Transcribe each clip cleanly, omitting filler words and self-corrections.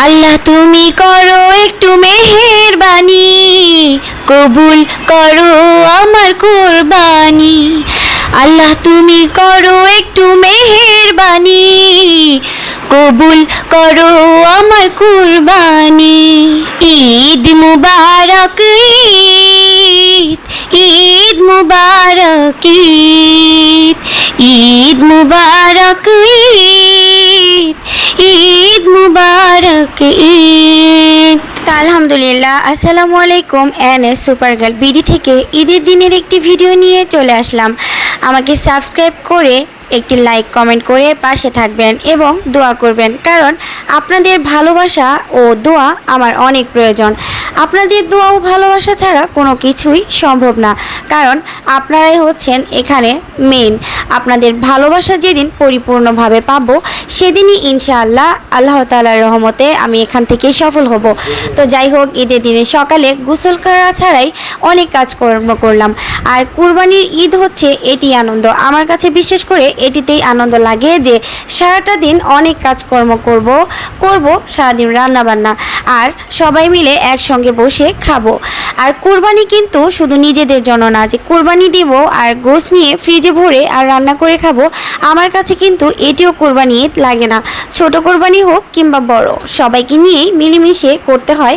আল্লাহ তুমি করো একটু মেহেরবানি, কবুল করো আমার কুরবানি। আল্লাহ তুমি করো একটু মেহেরবানি, কবুল করো আমার কুরবানি। ঈদ মুবারক ঈদ, ঈদ মুবারক ঈদ, ঈদ মুবারক ঈদ, ঈদ মুবারক ঈদ। আলহামদুলিল্লাহ, আসসালামু আলাইকুম। এনএস সুপার গার্ল বিডি থেকে ঈদের দিনের একটি ভিডিও নিয়ে চলে আসলাম। আমাকে সাবস্ক্রাইব করে একটি লাইক কমেন্ট করে পাশে থাকবেন এবং দোয়া করবেন, কারণ আপনাদের ভালোবাসা ও দোয়া আমার অনেক প্রয়োজন। আপনাদের দোয়া ও ভালোবাসা ছাড়া কোনো কিছুই সম্ভব না, কারণ আপনারাই হচ্ছেন এখানে মেইন। আপনাদের ভালোবাসা যেদিন পরিপূর্ণভাবে পাবো সেদিনই ইনশাআল্লাহ আল্লাহ তাআলার রহমতে আমি এখান থেকে সফল হব। তো যাই হোক, ঈদের দিনে সকালে গোসল করা ছাড়াই অনেক কাজকর্ম করলাম। আর কুরবানির ঈদ হচ্ছে এটি আনন্দ, আমার কাছে বিশেষ করে এটিতেই আনন্দ লাগে যে সারাটা দিন অনেক কাজকর্ম করব সারাদিন রান্নাবান্না, আর সবাই মিলে একসঙ্গে বসে খাবো। আর কুরবানি কিন্তু শুধু নিজেদের জন্য না যে কুরবানি দিব আর গোশত নিয়ে ফ্রিজে ভরে আর রান্না করে খাবো, আমার কাছে কিন্তু এটিও কুরবানি ঈদ লাগে না। ছোট কুরবানি হোক কিংবা বড়, সবাইকে নিয়েই মিলেমিশে করতে হয়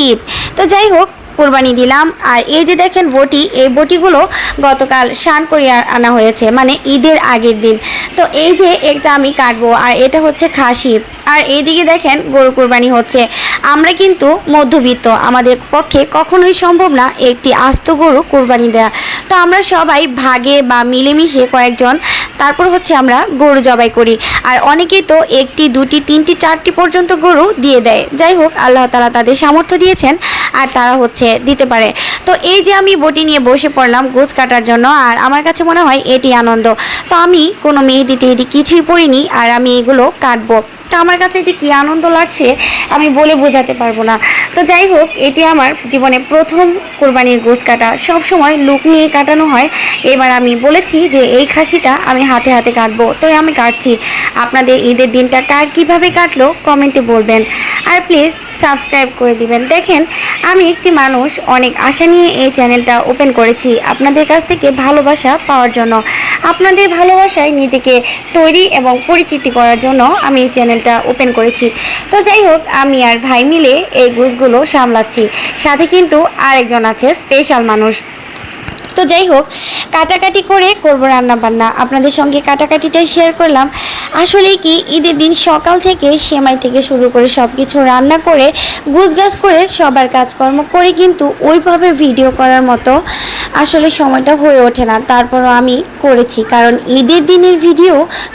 ঈদ। তো যাই হোক, কোরবানি দিলাম। আর এই যে দেখেন বটি, এই বটিগুলো গতকাল শান করে আনা হয়েছে, মানে ঈদের আগের দিন। তো এই যে এটা আমি কাটবো, আর এটা হচ্ছে খাসি। আর এইদিকে দেখেন গরু কোরবানি হচ্ছে। আমরা কিন্তু মধ্যবিত্ত, আমাদের পক্ষে কখনোই সম্ভব না একটি আস্ত গরু কোরবানি দেওয়া। তো আমরা সবাই ভাগে বা মিলেমিশে কয়েকজন তারপর হচ্ছে আমরা গরু জবাই করি। আর অনেকেই তো একটি, দুটি, তিনটি, চারটি পর্যন্ত গরু দিয়ে দেয়। যাই হোক, আল্লাহ তাআলা তাদের সামর্থ্য দিয়েছেন আর তারা হচ্ছে দিতে পারে। তো এই যে আমি বটি নিয়ে বসে পড়লাম গোছ কাটার জন্য, আর আমার কাছে মনে হয় এটি আনন্দ। তো আমি কোনো মেহেদি টেহেদি কিছুই পরিনি, আর আমি এগুলো কাটবো। তো আমার কাছে যে কী আনন্দ লাগছে আমি বলে বোঝাতে পারবো না। তো যাই হোক, এটি আমার জীবনে প্রথম কোরবানির গোছ কাটা। সব সময় লুক নিয়ে কাটানো হয়, এবার আমি বলেছি যে এই খাসিটা আমি হাতে হাতে কাটবো, তো আমি কাটছি। আপনাদের ঈদের দিনটা কার কীভাবে কাটলো কমেন্টে বলবেন, আর প্লিজ সাবস্ক্রাইব করে দিবেন। দেখেন, আমি একটি মানুষ অনেক আশা নিয়ে এই চ্যানেলটা ওপেন করেছি আপনাদের কাছ থেকে ভালোবাসা পাওয়ার জন্য। আপনাদের ভালোবাসায় নিজেকে তৈরি এবং পরিচিতি করার জন্য আমি এই চ্যানেলটা ওপেন করেছি। তো যাই হোক, আমি আর ভাই মিলে এই গোছগুলো সামলাচ্ছি, সাথে কিন্তু আরেকজন আছে স্পেশাল মানুষ। তো যাই হোক, কাটাকাটি করে করবো রান্না বান্না, আপনাদের সঙ্গে কাটাকাটিটাই শেয়ার করলাম। আসলেই কি ঈদের দিন সকাল থেকে সেমাই থেকে শুরু করে সব কিছু রান্না করে গুছগাছ করে সবার কাজকর্ম করে কিন্তু ওইভাবে ভিডিও করার মতো আসলে সময়টা হয়ে ওঠে না। তারপরও আমি করেছি, কারণ ঈদের দিনের ভিডিও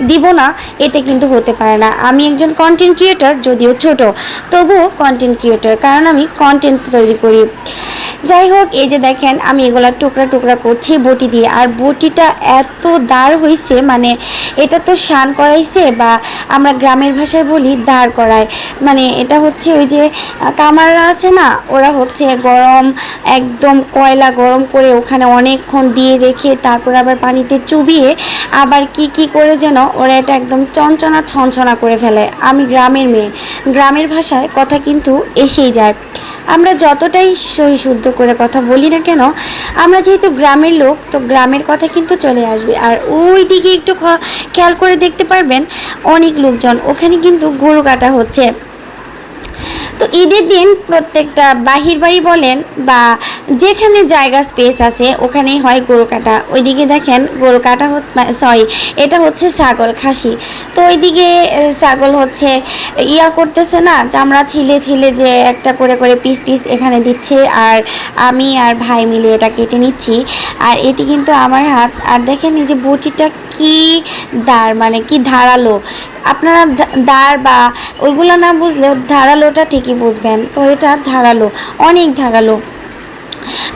দিব না এটা কিন্তু হতে পারে না। আমি একজন কন্টেন্ট ক্রিয়েটর, যদিও ছোট তবুও কন্টেন্ট ক্রিয়েটর, কারণ আমি কন্টেন্ট তৈরি করি। যাই হোক, এই যে দেখেন আমি এগুলা টুকরা টুকরা করছি বটি দিয়ে। আর বটিটা এত দাঁড় হয়েছে, মানে এটা তো শান করাইছে, বা আমরা গ্রামের ভাষায় বলি দাঁড় করায়। মানে এটা হচ্ছে ওই যে কামাররা আছে না, ওরা হচ্ছে গরম, একদম কয়লা গরম করে ওখানে অনেকক্ষণ দিয়ে রেখে তারপর আবার পানিতে চুবিয়ে আবার কি করে যেন ওরা এটা একদম চঞ্চনা ছনছনা করে ফেলে। আমি গ্রামের মেয়ে, গ্রামের ভাষায় কথা কিন্তু এসেই যায়। আমরা যতটাই সহি শুদ্ধ করে কথা বলি না কেন, আমরা যেহেতু গ্রামের লোক, তো গ্রামের কথা কিন্তু চলে আসবে। আর ওই দিকে একটু খেয়াল করে দেখতে পারবেন অনেক লোকজন, ওখানে কিন্তু গরু কাটা হচ্ছে। তো ঈদের দিন প্রত্যেকটা বাহির বাড়ি বলেন বা যেখানে জায়গা স্পেস আছে ওখানেই হয় গরু কাটা। ওইদিকে দেখেন গরু কাটা সরি, এটা হচ্ছে ছাগল খাসি। তো ওইদিকে ছাগল হচ্ছে করতেছে না, চামড়া ছিলে যে একটা করে করে পিস পিস এখানে দিচ্ছে, আর আমি আর ভাই মিলে এটা কেটে নিচ্ছি। আর এটি কিন্তু আমার হাত। আর দেখেন এই যে বটিটা কি দাঁড়, মানে কি ধারালো। আপনারা দাঁড় বা ওইগুলো না বুঝলেও ধারালোটা ঠিকই বুঝবেন। তো এটা ধারালো, অনেক ধারালো।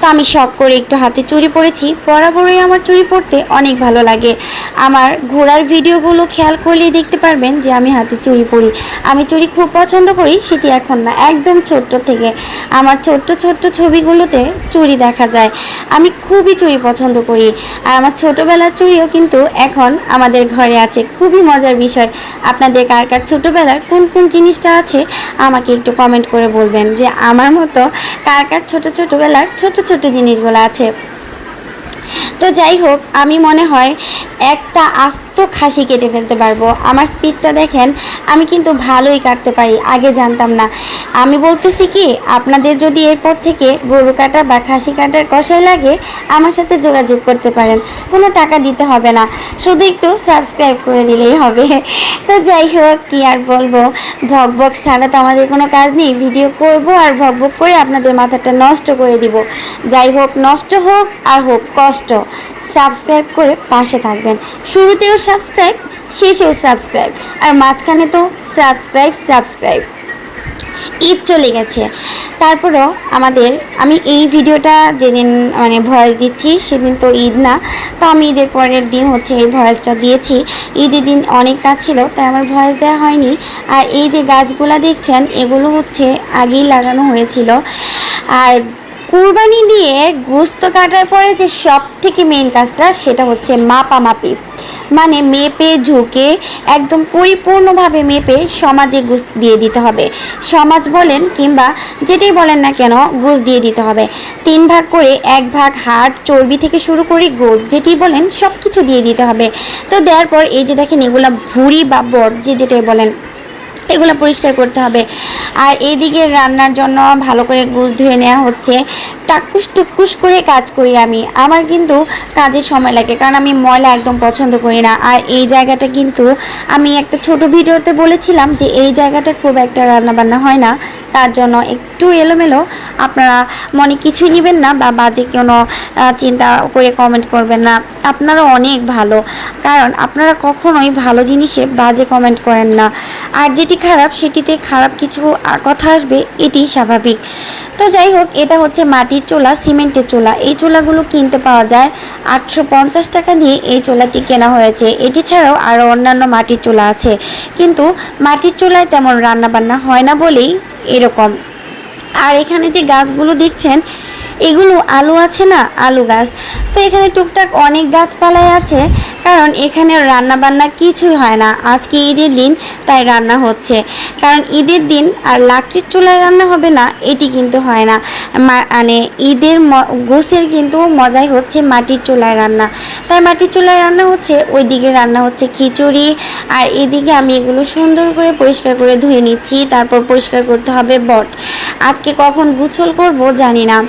তো আমি শখ করে একটু হাতে চুড়ি পরেছি। বরাবরই আমার চুড়ি পরতে অনেক ভালো লাগে। আমার ঘোরার ভিডিওগুলো খেয়াল করলেই দেখতে পারবেন যে আমি হাতে চুড়ি পরি। আমি চুড়ি খুব পছন্দ করি, সেটি এখন না, একদম ছোট্ট থেকে। আমার ছোট্ট ছোট্ট ছবিগুলোতে চুড়ি দেখা যায়। আমি খুবই চুড়ি পছন্দ করি। আর আমার ছোটোবেলার চুড়িও কিন্তু এখন আমাদের ঘরে আছে। খুবই মজার বিষয়। আপনাদের কার কার ছোটোবেলার কোন কোন জিনিসটা আছে আমাকে একটু কমেন্ট করে বলবেন, যে আমার মতো কার কার ছোটোবেলার ছোট ছোট জিনিসগুলো আছে। তো যাই হোক, আমি মনে হয় একটা আস্ত খাসি কেটে ফেলতে পারবো। আমার স্পিডটা দেখেন, আমি কিন্তু ভালোই কাটতে পারি, আগে জানতাম না। আমি বলতেছি কি, আপনাদের যদি এরপর থেকে গরু কাটা বা খাসি কাটার কষাই লাগে, আমার সাথে যোগাযোগ করতে পারেন। কোনো টাকা দিতে হবে না, শুধু একটু সাবস্ক্রাইব করে দিলেই হবে। তো যাই হোক, কি আর বলবো, ভকভক ছাড়া তো আমাদের কোনো কাজ নেই। ভিডিও করব আর ভকভক করে আপনাদের মাথাটা নষ্ট করে দিব। যাই হোক, নষ্ট হোক আর হোক কষ্ট, সাবস্ক্রাইব করে পাশে থাকবেন। শুরুতেও সাবস্ক্রাইব, শেষেও সাবস্ক্রাইব, আর মাঝখানে তো সাবস্ক্রাইব। ঈদ চলে গেছে, তারপরও আমি এই ভিডিওটা যেদিন মানে ভয়েস দিচ্ছি সেদিন তো ঈদ না, তো আমি ঈদের পরের দিন হচ্ছে এই ভয়েসটা দিয়েছি। ঈদের দিন অনেক কাজ ছিল, তাই আমার ভয়েস দেওয়া হয়নি। আর এই যে গাছগুলো দেখছেন, এগুলো হচ্ছে আগেই লাগানো হয়েছিল। আর কুরবানি দিয়ে গোশত কাটার পরে যে সব থেকে মেন কাজটা, সেটা হচ্ছে মাপামাপি। মানে মেপে ঝুঁকে একদম পরিপূর্ণভাবে মেপে সমাজে গোশত দিয়ে দিতে হবে। সমাজ বলেন কিংবা যেটাই বলেন না কেন, গোশত দিয়ে দিতে হবে। 3 ভাগ করে, 1 ভাগ হাড় চর্বি থেকে শুরু করে গোশত যেটি বলেন সব কিছু দিয়ে দিতে হবে। তো দেওয়ার পর এই যে দেখেন, এগুলা ভুঁড়ি বা বট যেটাই বলেন, এগুলো পরিষ্কার করতে হবে। আর এইদিকে রান্নার জন্য ভালো করে গোশত ধুয়ে নেওয়া হচ্ছে। টাক্কুস করে কাজ করি আমি। আমার কিন্তু কাজের সময় লাগে, কারণ আমি ময়লা একদম পছন্দ করি না। আর এই জায়গাটা কিন্তু আমি একটা ছোট ভিডিওতে বলেছিলাম যে এই জায়গাটা খুব একটা রান্নাবান্না হয় না, তার জন্য একটু এলোমেলো। আপনারা মনে কিছুই নেবেন না বা বাজে কোনো চিন্তা করে কমেন্ট করবেন না। আপনারা অনেক ভালো, কারণ আপনারা কখনোই ভালো জিনিসে বাজে কমেন্ট করেন না। আর যেটি খারাপ, সেটিতে খারাপ কিছু কথা আসবে, এটি স্বাভাবিক। তো যাই হোক, এটা হচ্ছে মাটির চুলা, সিমেন্টের চুলা। এই চুলাগুলো কিনতে পাওয়া যায় 850 টাকা দিয়ে। এই চুলাটি কেনা হয়েছে। এটি ছাড়াও আরও অন্যান্য মাটির চুলা আছে, কিন্তু মাটির চুলায় তেমন রান্নাবান্না হয় না বলেই এরকম। আর এখানে যে গাছগুলো দেখছেন, এগুলো আলু আছে না, আলু গাছ। তো এখানে টুকটাক অনেক গাছপালাই আছে, কারণ এখানে রান্নাবান্না কিছুই হয় না। আজকে ঈদের দিন, তাই রান্না হচ্ছে। কারণ ঈদের দিন আর লাকড়ির চুলায় রান্না হবে না, এটি কিন্তু হয় না। মানে ঈদের গোছের কিন্তু মজাই হচ্ছে মাটির চুলায় রান্না। তাই মাটির চুলায় রান্না হচ্ছে, ওইদিকে রান্না হচ্ছে খিচুড়ি। আর এদিকে আমি এগুলো সুন্দর করে পরিষ্কার করে ধুয়ে নিচ্ছি। তারপর পরিষ্কার করতে হবে বট। আজকে কখন গোসল করব জানি না।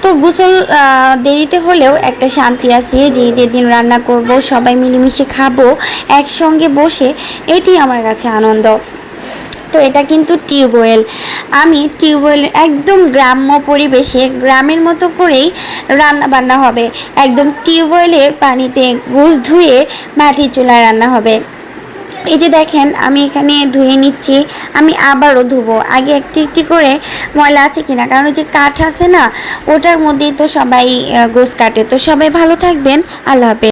তো গোসল দেরিতে হলেও একটা শান্তি আছে যে ঈদের দিন রান্না করব, সবাই মিলেমিশে খাবো একসঙ্গে বসে, এটি আমার কাছে আনন্দ। তো এটা কিন্তু টিউবওয়েল। আমি টিউবওয়েল একদম গ্রাম্য পরিবেশে, গ্রামের মতো করেই রান্না বান্না হবে। একদম টিউবওয়েলের পানিতে গোশ ধুয়ে মাটির চুলায় রান্না হবে। এই যে দেখেন, আমি এখানে ধুয়ে নিচ্ছি। আমি আবারও ধুবো, আগে একটি একটি করে ময়লা আছে কিনা, কারণ ওই যে কাঠ আছে না, ওটার মধ্যেই তো সবাই গোশ কাটে। তো সবাই ভালো থাকবেন, আল্লাহ হাফেজ।